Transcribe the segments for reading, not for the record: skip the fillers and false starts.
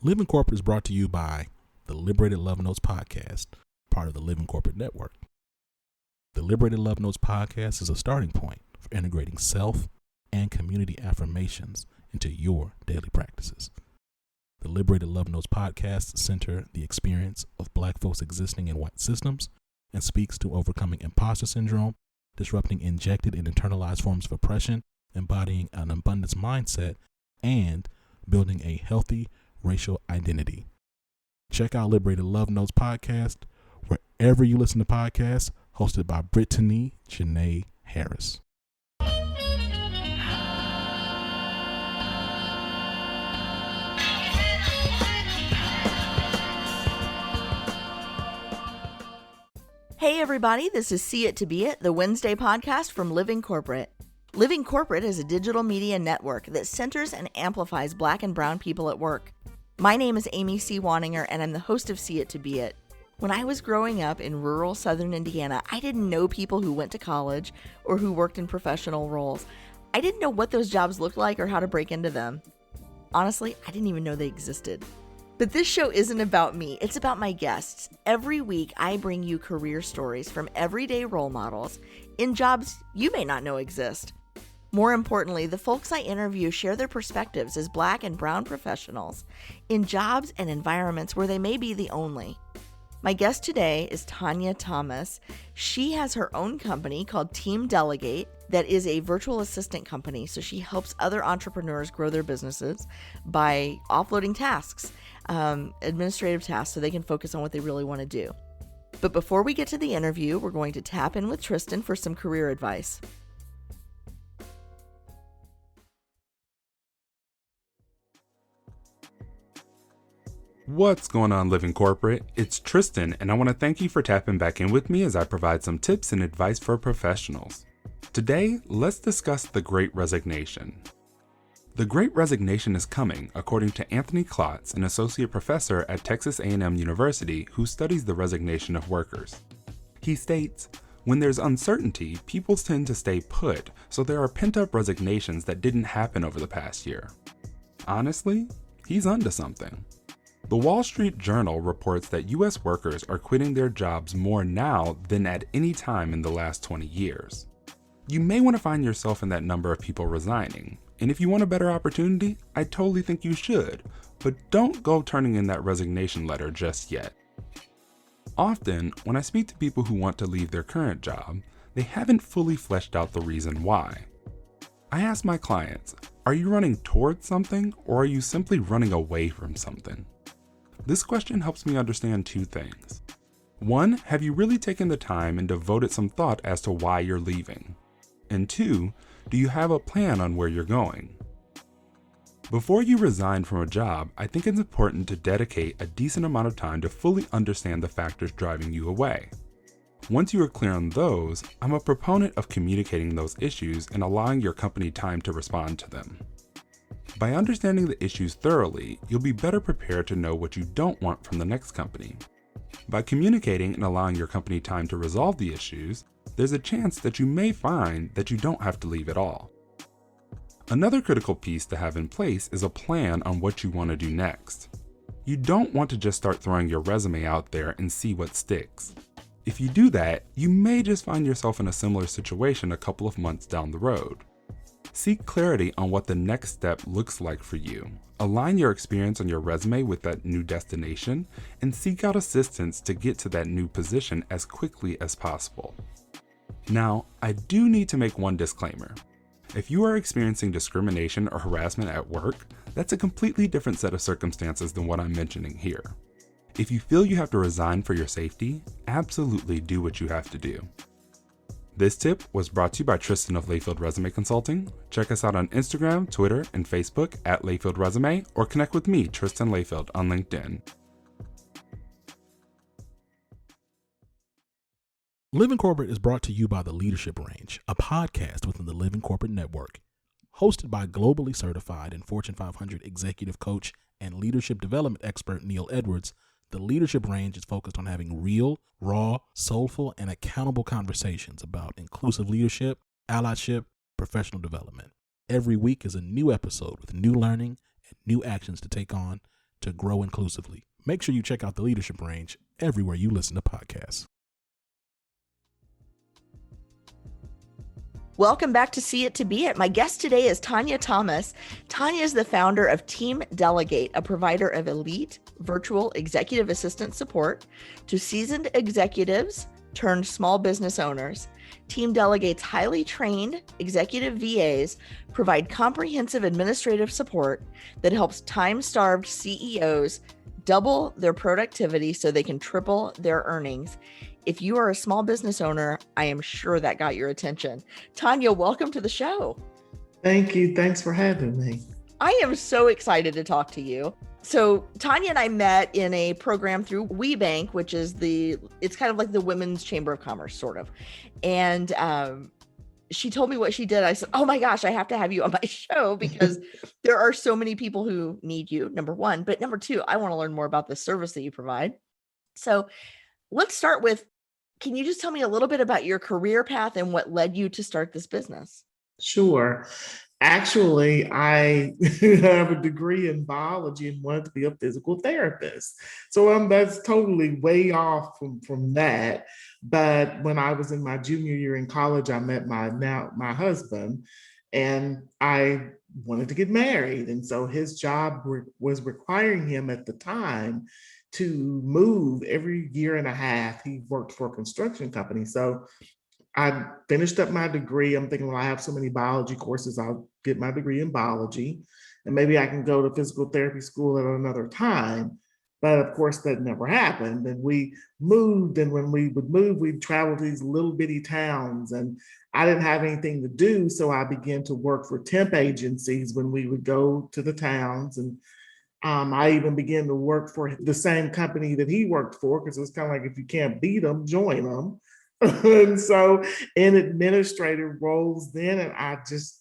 Living Corporate is brought to you by the Liberated Love Notes podcast, part of the Living Corporate Network. The Liberated Love Notes podcast is a starting point for integrating self and community affirmations into your daily practices. The Liberated Love Notes podcast center the experience of Black folks existing in white systems and speaks to overcoming imposter syndrome, disrupting injected and internalized forms of oppression, embodying an abundance mindset, and building a healthy racial identity. Check out Liberated Love Notes podcast wherever you listen to podcasts, hosted by Brittany Janae Harris. Hey everybody, this is See It to Be It, the Wednesday podcast from Living Corporate. Living Corporate is a digital media network that centers and amplifies Black and Brown people at work. My name is Amy C. Waninger, and I'm the host of See It to Be It. When I was growing up in rural southern Indiana, I didn't know people who went to college or who worked in professional roles. I didn't know what those jobs looked like or how to break into them. Honestly, I didn't even know they existed. But this show isn't about me, it's about my guests. Every week, I bring you career stories from everyday role models in jobs you may not know exist. More importantly, the folks I interview share their perspectives as Black and Brown professionals in jobs and environments where they may be the only. My guest today is Tonya Thomas. She has her own company called Team Delegate that is a virtual assistant company. So she helps other entrepreneurs grow their businesses by offloading tasks, administrative tasks, so they can focus on what they really want to do. But before we get to the interview, we're going to tap in with Tristan for some career advice. What's going on, Living Corporate? It's Tristan, and I want to thank you for tapping back in with me as I provide some tips and advice for professionals. Today, let's discuss the Great Resignation. The Great Resignation is coming, according to Anthony Klotz, an associate professor at Texas A&M University who studies the resignation of workers. He states, when there's uncertainty, people tend to stay put, so there are pent-up resignations that didn't happen over the past year. Honestly, he's onto something. The Wall Street Journal reports that U.S. workers are quitting their jobs more now than at any time in the last 20 years. You may want to find yourself in that number of people resigning, and if you want a better opportunity, I totally think you should, but don't go turning in that resignation letter just yet. Often, when I speak to people who want to leave their current job, they haven't fully fleshed out the reason why. I ask my clients, are you running towards something, or are you simply running away from something? This question helps me understand two things. One, have you really taken the time and devoted some thought as to why you're leaving? And two, do you have a plan on where you're going? Before you resign from a job, I think it's important to dedicate a decent amount of time to fully understand the factors driving you away. Once you are clear on those, I'm a proponent of communicating those issues and allowing your company time to respond to them. By understanding the issues thoroughly, you'll be better prepared to know what you don't want from the next company. By communicating and allowing your company time to resolve the issues, there's a chance that you may find that you don't have to leave at all. Another critical piece to have in place is a plan on what you want to do next. You don't want to just start throwing your resume out there and see what sticks. If you do that, you may just find yourself in a similar situation a couple of months down the road. Seek clarity on what the next step looks like for you. Align your experience on your resume with that new destination, and seek out assistance to get to that new position as quickly as possible. Now, I do need to make one disclaimer. If you are experiencing discrimination or harassment at work, that's a completely different set of circumstances than what I'm mentioning here. If you feel you have to resign for your safety, absolutely do what you have to do. This tip was brought to you by Tristan of Layfield Resume Consulting. Check us out on Instagram, Twitter, and Facebook at Layfield Resume, or connect with me, Tristan Layfield, on LinkedIn. Living Corporate is brought to you by The Leadership Range, a podcast within the Living Corporate Network. Hosted by globally certified and Fortune 500 executive coach and leadership development expert Neil Edwards, The Leadership Range is focused on having real, raw, soulful, and accountable conversations about inclusive leadership, allyship, professional development. Every week is a new episode with new learning and new actions to take on to grow inclusively. Make sure you check out the Leadership Range everywhere you listen to podcasts. Welcome back to See It to Be It. My guest today is Tonya Thomas. Tonya is the founder of Team Delegate, a provider of elite virtual executive assistant support to seasoned executives turned small business owners. Team Delegate's highly trained executive VAs provide comprehensive administrative support that helps time-starved CEOs double their productivity so they can triple their earnings. If you are a small business owner, I am sure that got your attention. Tonya, welcome to the show. Thank you. Thanks for having me. I am so excited to talk to you. So Tonya and I met in a program through WeBank, which is it's kind of like the Women's Chamber of Commerce, sort of. And she told me what she did. I said, oh my gosh, I have to have you on my show because there are so many people who need you, number one. But number two, I want to learn more about the service that you provide. So let's start with, can you just tell me a little bit about your career path and what led you to start this business? Sure. Actually, I have a degree in biology and wanted to be a physical therapist. So that's totally way off from that. But when I was in my junior year in college, I met my husband, and I wanted to get married. And so his job was requiring him at the time to move every year and a half. He worked for a construction company. So I finished up my degree. I'm thinking, well, I have so many biology courses, I'll get my degree in biology, and maybe I can go to physical therapy school at another time. But of course, that never happened. And we moved. And when we would move, we'd travel to these little bitty towns. And I didn't have anything to do. So I began to work for temp agencies when we would go to the towns. And I even began to work for the same company that he worked for, because it was kind of like, if you can't beat them, join them. And so in administrative roles then, and I just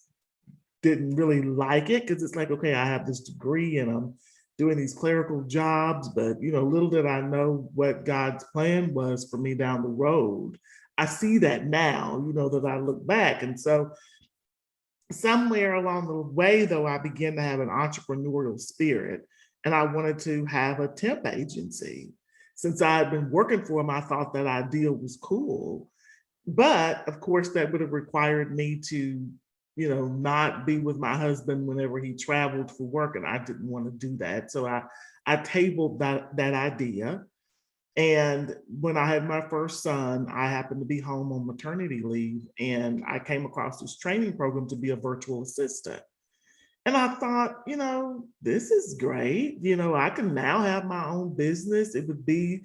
didn't really like it, because it's like, okay, I have this degree and I'm doing these clerical jobs, but little did I know what God's plan was for me down the road. I see that now, that I look back. And so somewhere along the way, though, I began to have an entrepreneurial spirit, and I wanted to have a temp agency. Since I had been working for him, I thought that idea was cool. But of course, that would have required me to, not be with my husband whenever he traveled for work, and I didn't want to do that. So I tabled that idea. And when I had my first son, I happened to be home on maternity leave, and I came across this training program to be a virtual assistant. And I thought, this is great. I can now have my own business. It would be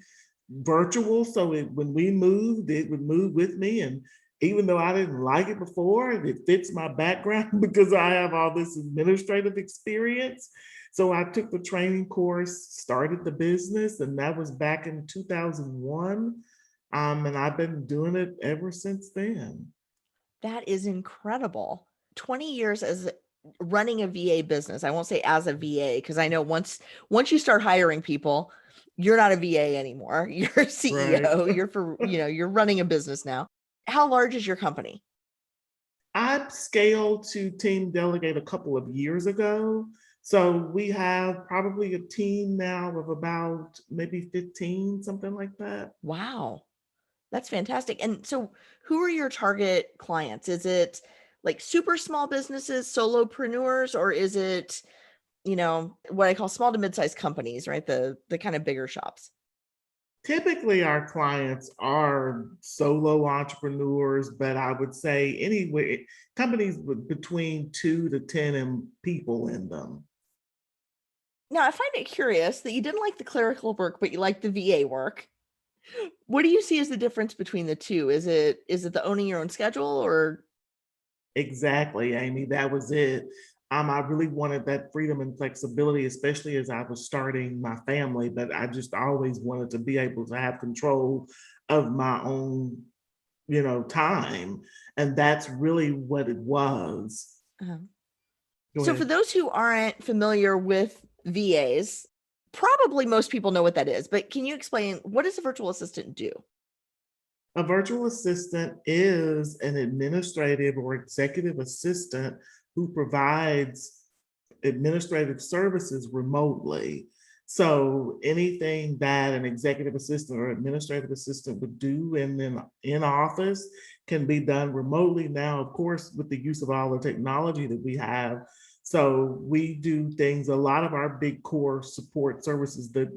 virtual. So when we moved, it would move with me. And even though I didn't like it before, it fits my background because I have all this administrative experience. So I took the training course, started the business, and that was back in 2001. And I've been doing it ever since then. That is incredible. 20 years as running a VA business. I won't say as a VA, because I know once you start hiring people, you're not a VA anymore. You're a CEO. Right. You're running a business now. How large is your company? I scaled to Team Delegate a couple of years ago. So we have probably a team now of about maybe 15, something like that. Wow. That's fantastic. And so who are your target clients? Is it like super small businesses, solopreneurs, or is it, what I call small to mid-sized companies, right? The kind of bigger shops? Typically, our clients are solo entrepreneurs, but I would say anyway, companies with between 2 to 10 people in them. Now, I find it curious that you didn't like the clerical work, but you like the VA work. What do you see as the difference between the two? Is it the owning your own schedule, or? Exactly, Amy, that was it. I really wanted that freedom and flexibility, especially as I was starting my family, but I just always wanted to be able to have control of my own, time. And that's really what it was. Uh-huh. So for those who aren't familiar with VAs, probably most people know what that is, but can you explain, what does a virtual assistant do? A virtual assistant is an administrative or executive assistant who provides administrative services remotely. So anything that an executive assistant or administrative assistant would do in office can be done remotely now, of course, with the use of all the technology that we have. So we do things, a lot of our big core support services that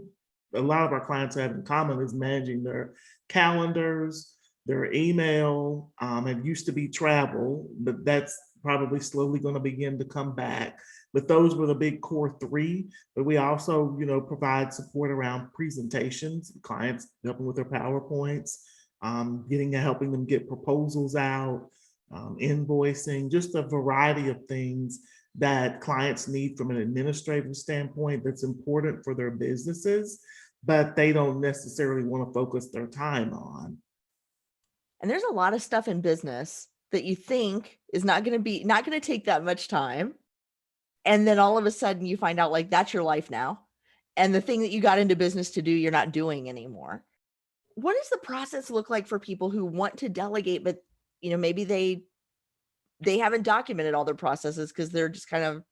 a lot of our clients have in common is managing their calendars, their email. It used to be travel, but that's probably slowly going to begin to come back. But those were the big core three. But we also, provide support around presentations, clients helping with their PowerPoints, helping them get proposals out, invoicing, just a variety of things that clients need from an administrative standpoint that's important for their businesses, but they don't necessarily want to focus their time on. And there's a lot of stuff in business that you think is not going to take that much time. And then all of a sudden you find out like that's your life now. And the thing that you got into business to do, you're not doing anymore. What does the process look like for people who want to delegate, but maybe they haven't documented all their processes because they're just kind of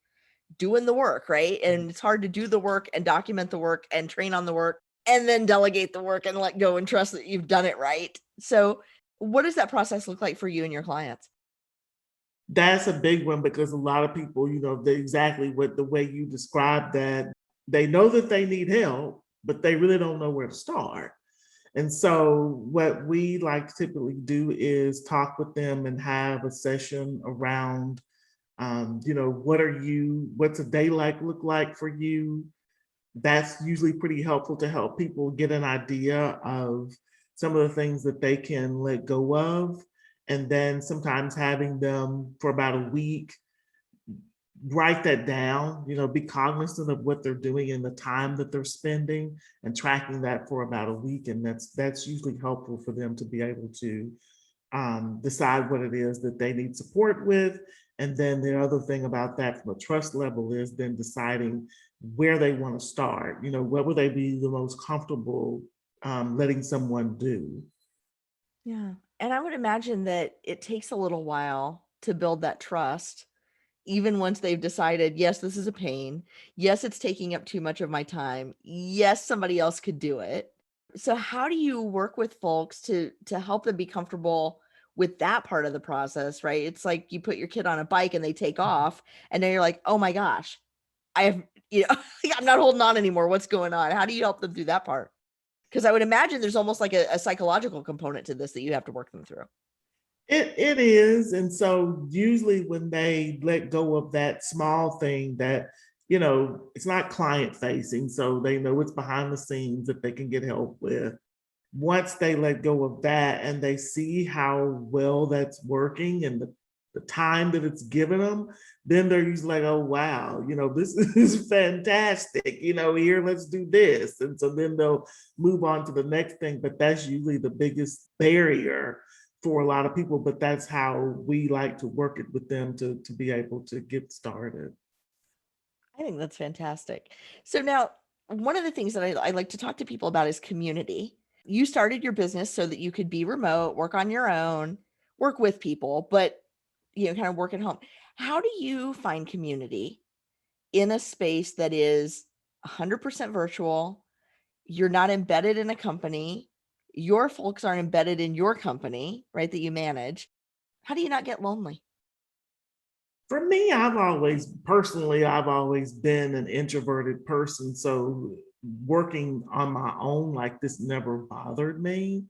doing the work, right? And it's hard to do the work and document the work and train on the work and then delegate the work and let go and trust that you've done it right. So what does that process look like for you and your clients? That's a big one because a lot of people, they exactly what the way you described that, they know that they need help, but they really don't know where to start. And so what we like to typically do is talk with them and have a session around, what's a day look like for you? That's usually pretty helpful to help people get an idea of some of the things that they can let go of. And then sometimes having them for about a week, write that down, be cognizant of what they're doing and the time that they're spending and tracking that for about a week. And that's usually helpful for them to be able to decide what it is that they need support with. And then the other thing about that from a trust level is then deciding where they want to start, what would they be the most comfortable letting someone do. Yeah. And I would imagine that it takes a little while to build that trust, even once they've decided, yes, this is a pain. Yes, it's taking up too much of my time. Yes, somebody else could do it. So how do you work with folks to help them be comfortable with that part of the process, right? It's like you put your kid on a bike and they take off and then you're like, oh my gosh, I have, I'm not holding on anymore. What's going on? How do you help them through that part? Because I would imagine there's almost like a psychological component to this that you have to work them through. It is. And so usually when they let go of that small thing that, it's not client facing, so they know it's behind the scenes that they can get help with. Once they let go of that and they see how well that's working and the time that it's given them, then they're usually like, oh, wow, this is fantastic. Here, let's do this. And so then they'll move on to the next thing. But that's usually the biggest barrier for a lot of people. But that's how we like to work it with them to be able to get started. I think that's fantastic. So now, one of the things that I like to talk to people about is community. You started your business so that you could be remote, work on your own, work with people, but kind of work at home. How do you find community in a space that is 100% virtual? You're not embedded in a company. Your folks aren't embedded in your company, right, that you manage. How do you not get lonely? For me, I've always been an introverted person. So working on my own like this never bothered me.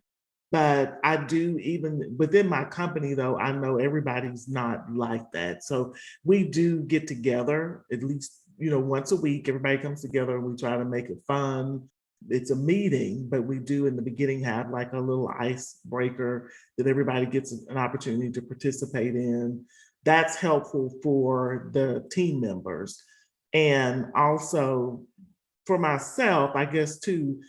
But I do, even within my company, though, I know everybody's not like that. So we do get together at least, once a week. Everybody comes together and we try to make it fun. It's a meeting, but we do in the beginning have like a little icebreaker that everybody gets an opportunity to participate in. That's helpful for the team members. And also for myself, I guess, too,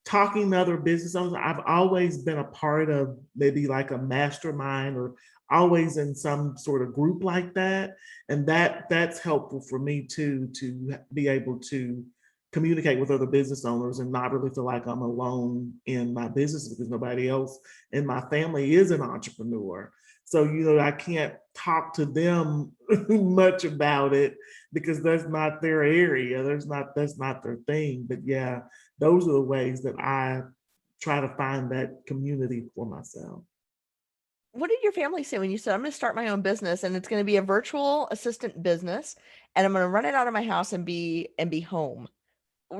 talking to other business owners. I've always been a part of maybe like a mastermind or always in some sort of group like that. And that's helpful for me too, to be able to communicate with other business owners and not really feel like I'm alone in my business because nobody else in my family is an entrepreneur. So, I can't talk to them much about it because that's not their area. That's not their thing. But yeah, those are the ways that I try to find that community for myself. What did your family say when you said, I'm going to start my own business and it's going to be a virtual assistant business and I'm going to run it out of my house and be home?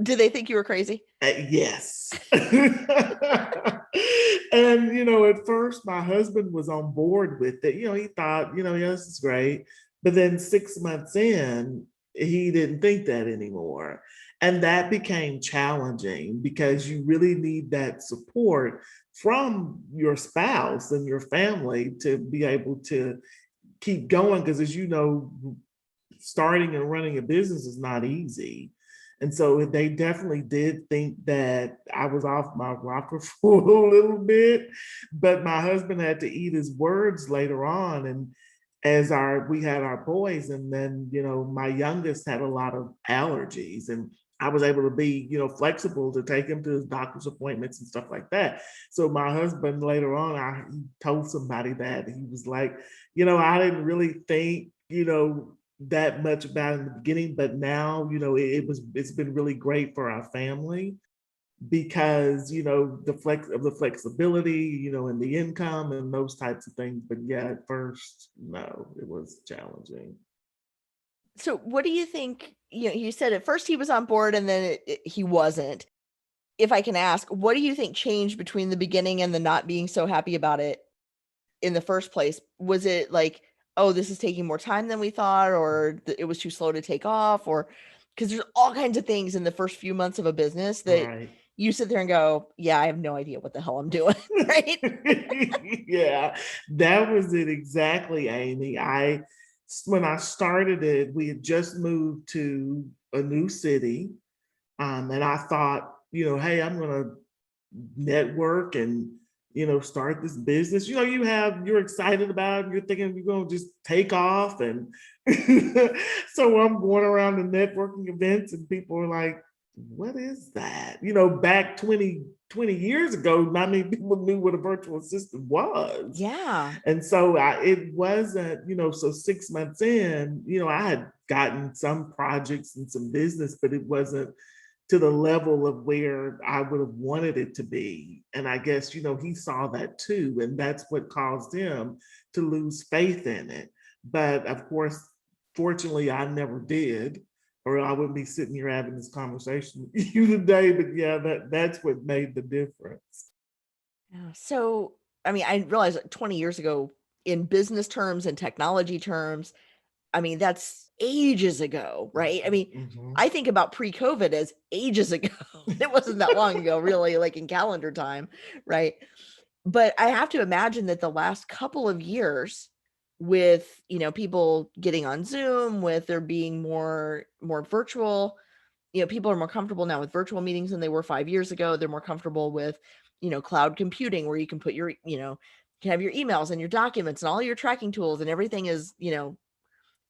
Did they think you were crazy? Yes. And, at first my husband was on board with it. He thought, yeah, this is great. But then 6 months in, he didn't think that anymore. And that became challenging because you really need that support from your spouse and your family to be able to keep going. Because as you know, starting and running a business is not easy. And so they definitely did think that I was off my rocker for a little bit, but my husband had to eat his words later on. And as we had our boys, and then, my youngest had a lot of allergies, and I was able to be, flexible to take him to his doctor's appointments and stuff like that. So my husband later on, he told somebody that he was like, I didn't really think, that much about it in the beginning, but now, it's been really great for our family because, the flexibility, and the income and those types of things. But yeah, at first, no, it was challenging. So what do you think, you said at first he was on board and then he wasn't. If I can ask, what do you think changed between the beginning and the not being so happy about it in the first place? Was it like, oh, this is taking more time than we thought, or it was too slow to take off, or because there's all kinds of things in the first few months of a business that Right. you sit there and go, yeah, I have no idea what the hell I'm doing, right? Yeah, that was it exactly, Amy. When I started it, we had just moved to a new city. And I thought, hey, I'm gonna network and start this business. You're excited about it, you're thinking you're gonna just take off. And so I'm going around the networking events and people are like, what is that? Back 20 years ago, not many people knew what a virtual assistant was. Yeah. And so it wasn't, so 6 months in, I had gotten some projects and some business, but it wasn't to the level of where I would have wanted it to be. And I guess, he saw that too. And that's what caused him to lose faith in it. But of course, fortunately, I never did, or I wouldn't be sitting here having this conversation with you today. But yeah, that's what made the difference. Yeah. So, I mean, I realized 20 years ago in business terms and technology terms, I mean, that's ages ago, right? I mean, Mhm. I think about pre-COVID as ages ago. It wasn't that long ago, really, like in calendar time, right? But I have to imagine that the last couple of years with, people getting on Zoom, with there being more virtual, people are more comfortable now with virtual meetings than they were 5 years ago. They're more comfortable with, cloud computing where you can put your, you can have your emails and your documents and all your tracking tools and everything is,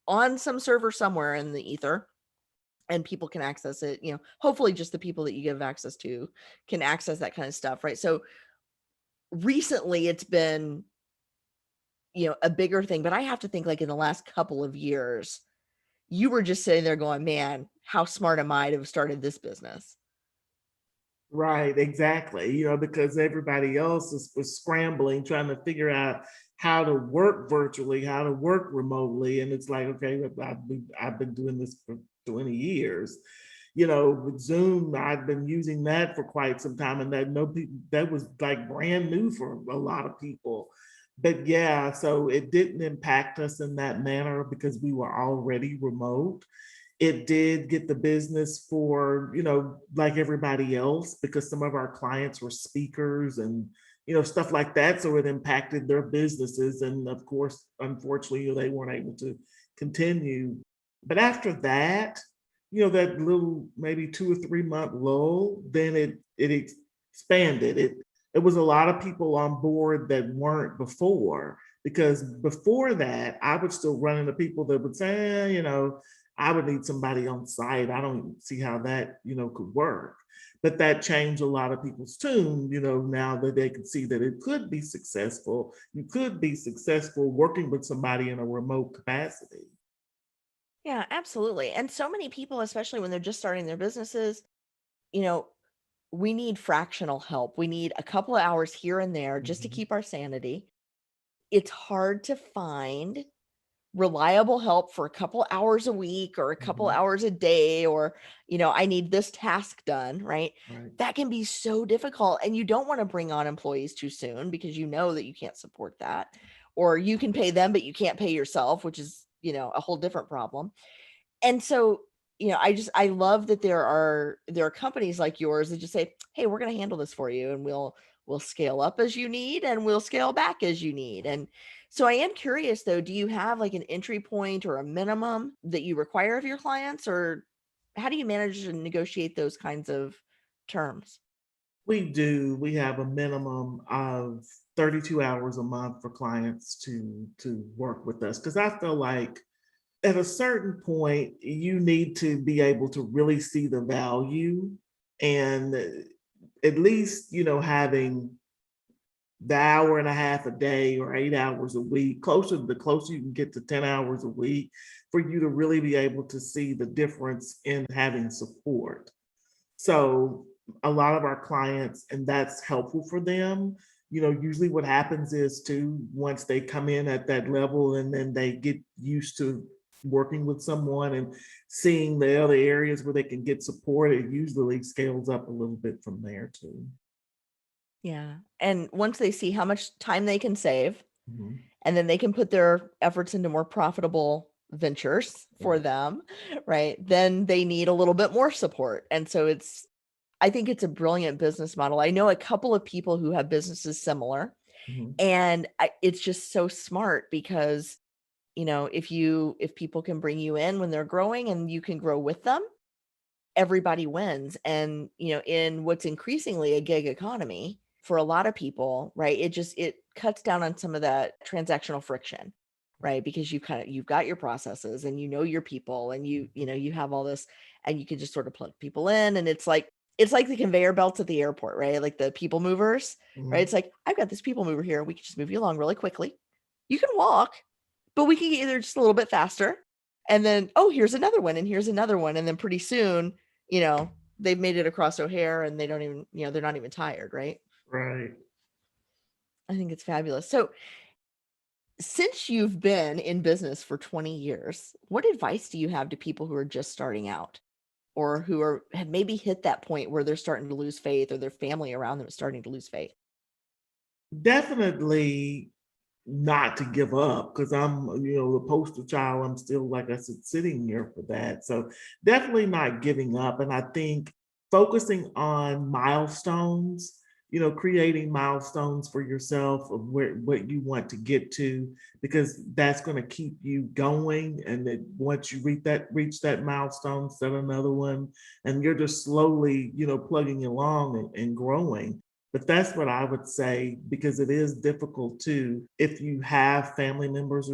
on some server somewhere in the ether and people can access it, hopefully just the people that you give access to can access that kind of stuff, right? So recently it's been, a bigger thing, but I have to think like in the last couple of years, you were just sitting there going, man, how smart am I to have started this business? Right, exactly. Because everybody else was scrambling, trying to figure out how to work virtually, how to work remotely. And it's like, okay, I've been doing this for 20 years. With Zoom, I've been using that for quite some time, and that was like brand new for a lot of people. But yeah, so it didn't impact us in that manner because we were already remote. It did get the business for, like everybody else, because some of our clients were speakers and, stuff like that. So it impacted their businesses. And of course, unfortunately, they weren't able to continue. But after that, that little maybe 2 or 3 month lull, then it expanded. It was a lot of people on board that weren't before, because before that, I would still run into people that would say, I would need somebody on site. I don't see how that, could work. But that changed a lot of people's tune, now that they can see that it could be successful. You could be successful working with somebody in a remote capacity. Yeah, absolutely. And so many people, especially when they're just starting their businesses, you know, we need fractional help. We need a couple of hours here and there just to Mhm. keep our sanity. It's hard to find reliable help for a couple hours a week or a couple Mhm. hours a day, or, I need this task done, right? Right. That can be so difficult. And you don't want to bring on employees too soon because you know that you can't support that. Or you can pay them, but you can't pay yourself, which is, a whole different problem. And so, I love that there are companies like yours that just say, hey, we're going to handle this for you, and we'll scale up as you need and we'll scale back as you need. And so I am curious though, do you have like an entry point or a minimum that you require of your clients, or how do you manage to negotiate those kinds of terms? We do. We have a minimum of 32 hours a month for clients to work with us, because I feel like at a certain point you need to be able to really see the value, and at least having the hour and a half a day or 8 hours a week, the closer you can get to 10 hours a week, for you to really be able to see the difference in having support. So a lot of our clients, and that's helpful for them. Usually what happens is too, once they come in at that level and then they get used to working with someone and seeing the other areas where they can get support, it usually scales up a little bit from there too. Yeah. And once they see how much time they can save, Mhm. and then they can put their efforts into more profitable ventures for Right. them, right? Then they need a little bit more support. And so I think it's a brilliant business model. I know a couple of people who have businesses similar, Mhm. and it's just so smart because, if people can bring you in when they're growing and you can grow with them, everybody wins. And, in what's increasingly a gig economy for a lot of people, right? It cuts down on some of that transactional friction, right? Because you've got your processes and your people, and you have all this, and you can just sort of plug people in, and it's like the conveyor belts at the airport, right? Like the people movers, right? Mhm. It's like, I've got this people mover here. We can just move you along really quickly. You can walk, but we can get you there just a little bit faster. And then, oh, here's another one, and here's another one. And then pretty soon, they've made it across O'Hare, and they don't even, they're not even tired, right? Right. I think it's fabulous. So, since you've been in business for 20 years, what advice do you have to people who are just starting out, or who have maybe hit that point where they're starting to lose faith, or their family around them is starting to lose faith? Definitely not to give up, because I'm, the poster child. I'm still, like I said, sitting here for that. So definitely not giving up. And I think focusing on milestones, creating milestones for yourself of what you want to get to, because that's going to keep you going. And then once you reach that milestone, set another one, and you're just slowly, plugging along and growing. But that's what I would say, because it is difficult too if you have family members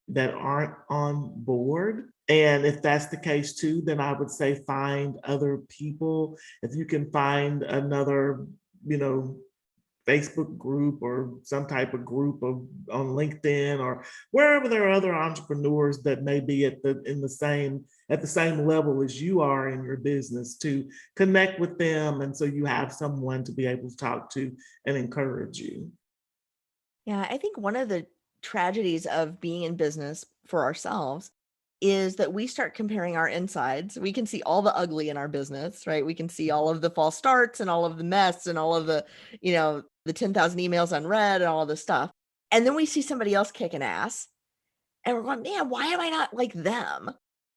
that aren't on board. And if that's the case too, then I would say find other people. If you can find another, you know, Facebook group or some type of group on LinkedIn or wherever there are other entrepreneurs that may be at the same level as you are in your business, to connect with them, and so you have someone to be able to talk to and encourage you. Yeah, I think one of the tragedies of being in business for ourselves is that we start comparing our insides. We can see all the ugly in our business, right? We can see all of the false starts and all of the mess and all of the 10,000 emails unread and all of this stuff. And then we see somebody else kicking ass, and we're going, man, why am I not like them?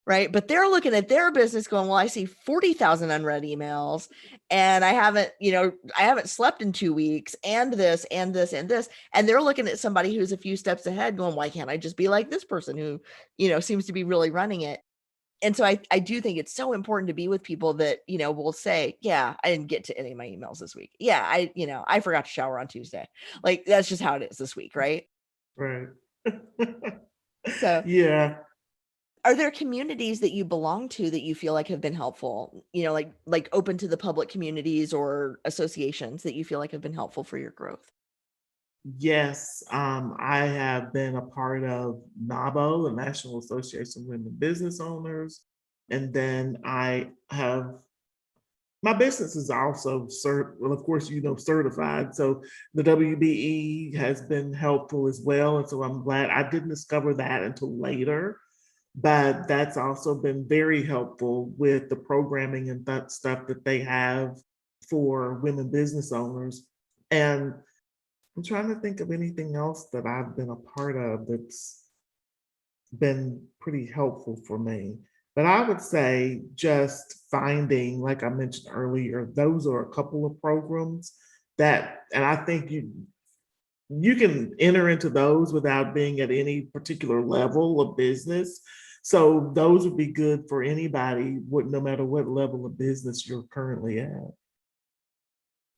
Right. But they're looking at their business going, well, I see 40,000 unread emails, and I haven't slept in 2 weeks, and this and this and this. And they're looking at somebody who's a few steps ahead going, why can't I just be like this person who, seems to be really running it? And so I do think it's so important to be with people that, will say, yeah, I didn't get to any of my emails this week. Yeah. I forgot to shower on Tuesday. Like, that's just how it is this week. Right. Right. So Yeah. Are there communities that you belong to that you feel like have been helpful? Like open to the public communities or associations that you feel like have been helpful for your growth? Yes, I have been a part of NABO, the National Association of Women Business Owners. And then I have my business is also well, of course, certified. So the WBE has been helpful as well. And so I'm glad I didn't discover that until later. But that's also been very helpful with the programming and that stuff that they have for women business owners. And I'm trying to think of anything else that I've been a part of that's been pretty helpful for me. But I would say just finding, like I mentioned earlier, those are a couple of programs that, and I think you can enter into those without being at any particular level of business. So those would be good for anybody, no matter what level of business you're currently at.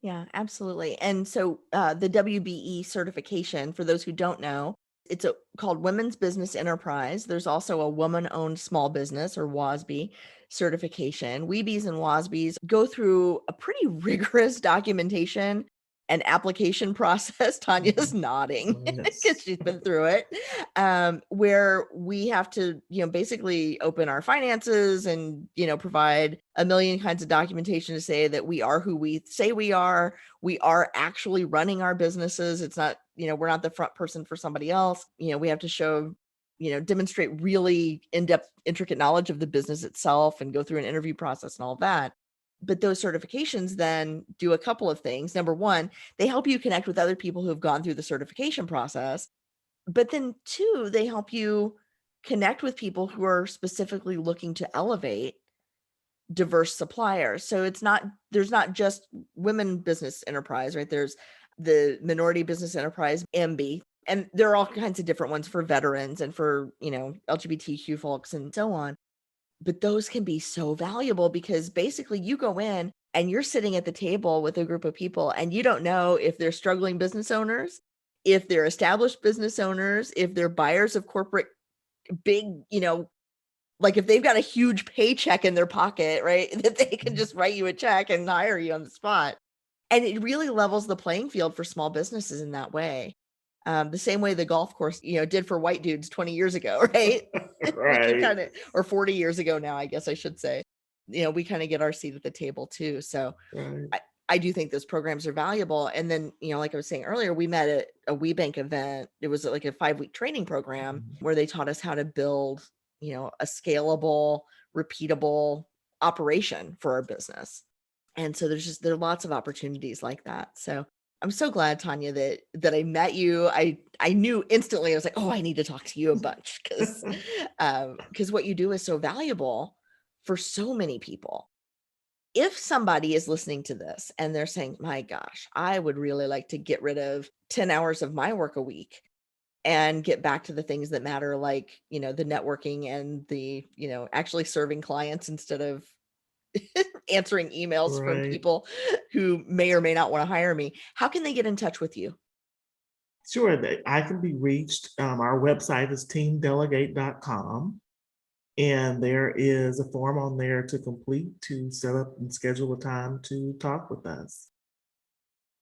Yeah, absolutely. And so the WBE certification, for those who don't know, it's called Women's Business Enterprise. There's also a Woman-Owned Small Business, or WOSB, certification. Weebies and WOSBs go through a pretty rigorous documentation and application process. Tanya's nodding because Yes. she's been through it, where we have to, basically open our finances and, provide a million kinds of documentation to say that we are who we say we are actually running our businesses. It's not, we're not the front person for somebody else. We have to show, demonstrate really in-depth, intricate knowledge of the business itself and go through an interview process and all of that. But those certifications then do a couple of things. Number one, they help you connect with other people who have gone through the certification process. But then two, they help you connect with people who are specifically looking to elevate diverse suppliers. So there's not just women business enterprise, right? There's the minority business enterprise, MB, and there are all kinds of different ones for veterans and for, LGBTQ folks and so on. But those can be so valuable because basically you go in and you're sitting at the table with a group of people and you don't know if they're struggling business owners, if they're established business owners, if they're buyers of corporate big, like if they've got a huge paycheck in their pocket, right, that they can just write you a check and hire you on the spot. And it really levels the playing field for small businesses in that way. The same way the golf course, did for white dudes 20 years ago, right? We can Right. kind of, or 40 years ago now, I guess I should say, we kind of get our seat at the table too. So Right. I do think those programs are valuable. And then, like I was saying earlier, we met at a WeBank event. It was like a 5-week training program where they taught us how to build, a scalable, repeatable operation for our business. And so there are lots of opportunities like that. So I'm so glad, Tonya, that I met you. I knew instantly. I was like, oh, I need to talk to you a bunch because what you do is so valuable for so many people. If somebody is listening to this and they're saying, my gosh, I would really like to get rid of 10 hours of my work a week and get back to the things that matter, like, the networking and the, actually serving clients instead of answering emails from Right. people who may or may not want to hire me. How can they get in touch with you? Sure, I can be reached. Our website is teamdelegate.com. And there is a form on there to complete to set up and schedule a time to talk with us.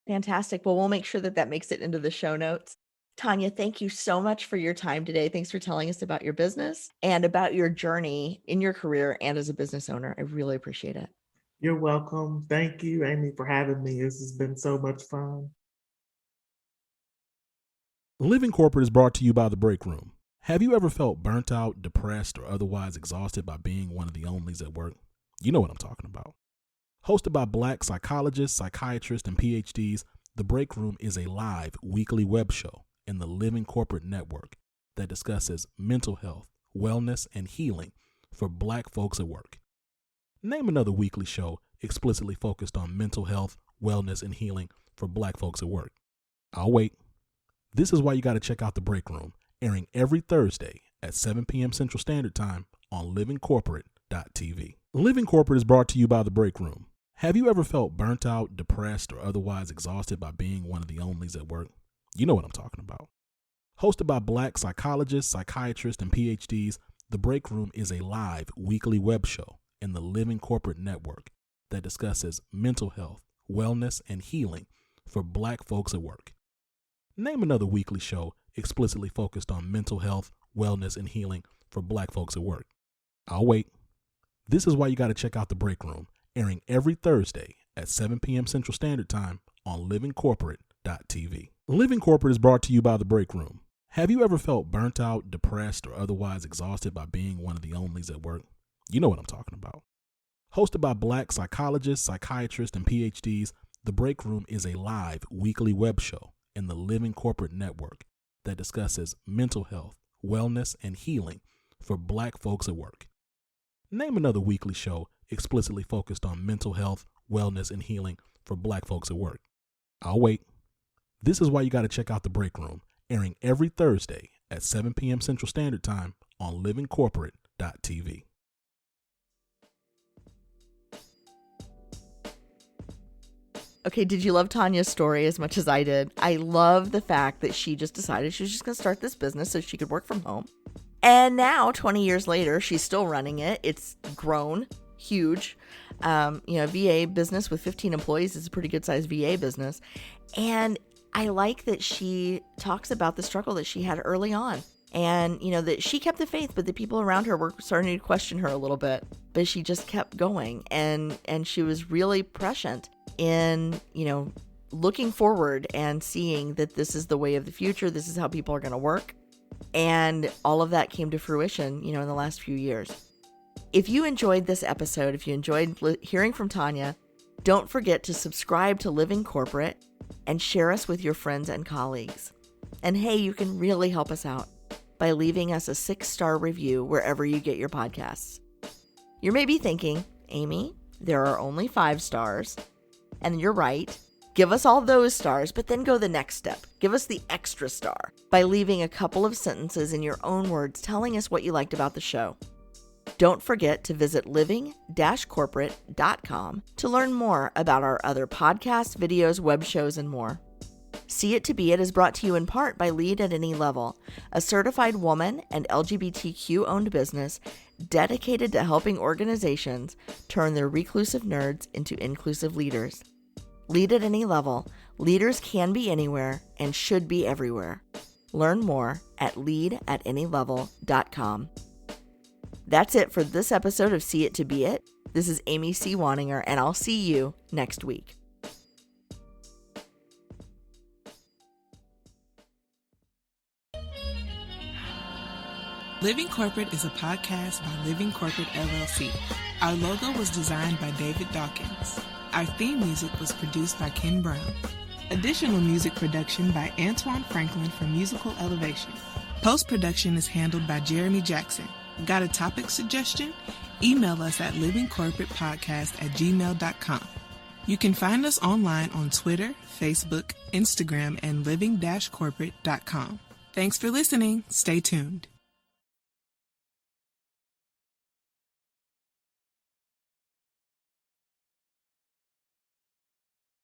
Fantastic. Well, we'll make sure that makes it into the show notes. Tonya, thank you so much for your time today. Thanks for telling us about your business and about your journey in your career and as a business owner. I really appreciate it. You're welcome. Thank you, Amy, for having me. This has been so much fun. Living Corporate is brought to you by The Break Room. Have you ever felt burnt out, depressed, or otherwise exhausted by being one of the onlys at work? You know what I'm talking about. Hosted by Black psychologists, psychiatrists, and PhDs, The Break Room is a live weekly web show in the Living Corporate Network that discusses mental health, wellness, and healing for Black folks at work. Name another weekly show explicitly focused on mental health, wellness, and healing for Black folks at work. I'll wait. This is why you got to check out The Break Room, airing every Thursday at 7 p.m. Central Standard Time on livingcorporate.tv. Living Corporate is brought to you by The Break Room. Have you ever felt burnt out, depressed, or otherwise exhausted by being one of the onlys at work? You know what I'm talking about. Hosted by Black psychologists, psychiatrists, and PhDs, The Break Room is a live weekly web show in the Living Corporate Network that discusses mental health, wellness, and healing for Black folks at work. Name another weekly show explicitly focused on mental health, wellness, and healing for Black folks at work. I'll wait. This is why you got to check out The Break Room, airing every Thursday at 7 p.m. Central Standard Time on livingcorporate.tv. Living Corporate is brought to you by The Break Room. Have you ever felt burnt out, depressed, or otherwise exhausted by being one of the onlys at work? You know what I'm talking about. Hosted by Black psychologists, psychiatrists, and PhDs, The Break Room is a live weekly web show in the Living Corporate Network that discusses mental health, wellness, and healing for Black folks at work. Name another weekly show explicitly focused on mental health, wellness, and healing for Black folks at work. I'll wait. This is why you got to check out The Break Room, airing every Thursday at 7 p.m. Central Standard Time on livingcorporate.tv. Okay, did you love Tonya's story as much as I did? I love the fact that she just decided she was just going to start this business so she could work from home. And now, 20 years later, she's still running it. It's grown huge. VA business with 15 employees is a pretty good sized VA business. And I like that she talks about the struggle that she had early on. And, that she kept the faith, but the people around her were starting to question her a little bit. But she just kept going. And she was really prescient in, looking forward and seeing that this is the way of the future. This is how people are going to work. And all of that came to fruition, in the last few years. If you enjoyed this episode, if you enjoyed hearing from Tonya, don't forget to subscribe to Living Corporate and share us with your friends and colleagues. And hey, you can really help us out by leaving us a 6-star review wherever you get your podcasts. You may be thinking, Amy, there are only 5 stars. And you're right. Give us all those stars, but then go the next step. Give us the extra star by leaving a couple of sentences in your own words telling us what you liked about the show. Don't forget to visit living-corporate.com to learn more about our other podcasts, videos, web shows, and more. See It to Be It is brought to you in part by Lead at Any Level, a certified woman and LGBTQ-owned business dedicated to helping organizations turn their reclusive nerds into inclusive leaders. Lead at Any Level. Leaders can be anywhere and should be everywhere. Learn more at leadatanylevel.com. That's it for this episode of See It to Be It. This is Amy C. Waninger, and I'll see you next week. Living Corporate is a podcast by Living Corporate LLC. Our logo was designed by David Dawkins. Our theme music was produced by Ken Brown. Additional music production by Antoine Franklin for Musical Elevation. Post-production is handled by Jeremy Jackson. Got a topic suggestion? Email us at livingcorporatepodcast@gmail.com. You can find us online on Twitter, Facebook, Instagram, and living-corporate.com. Thanks for listening. Stay tuned.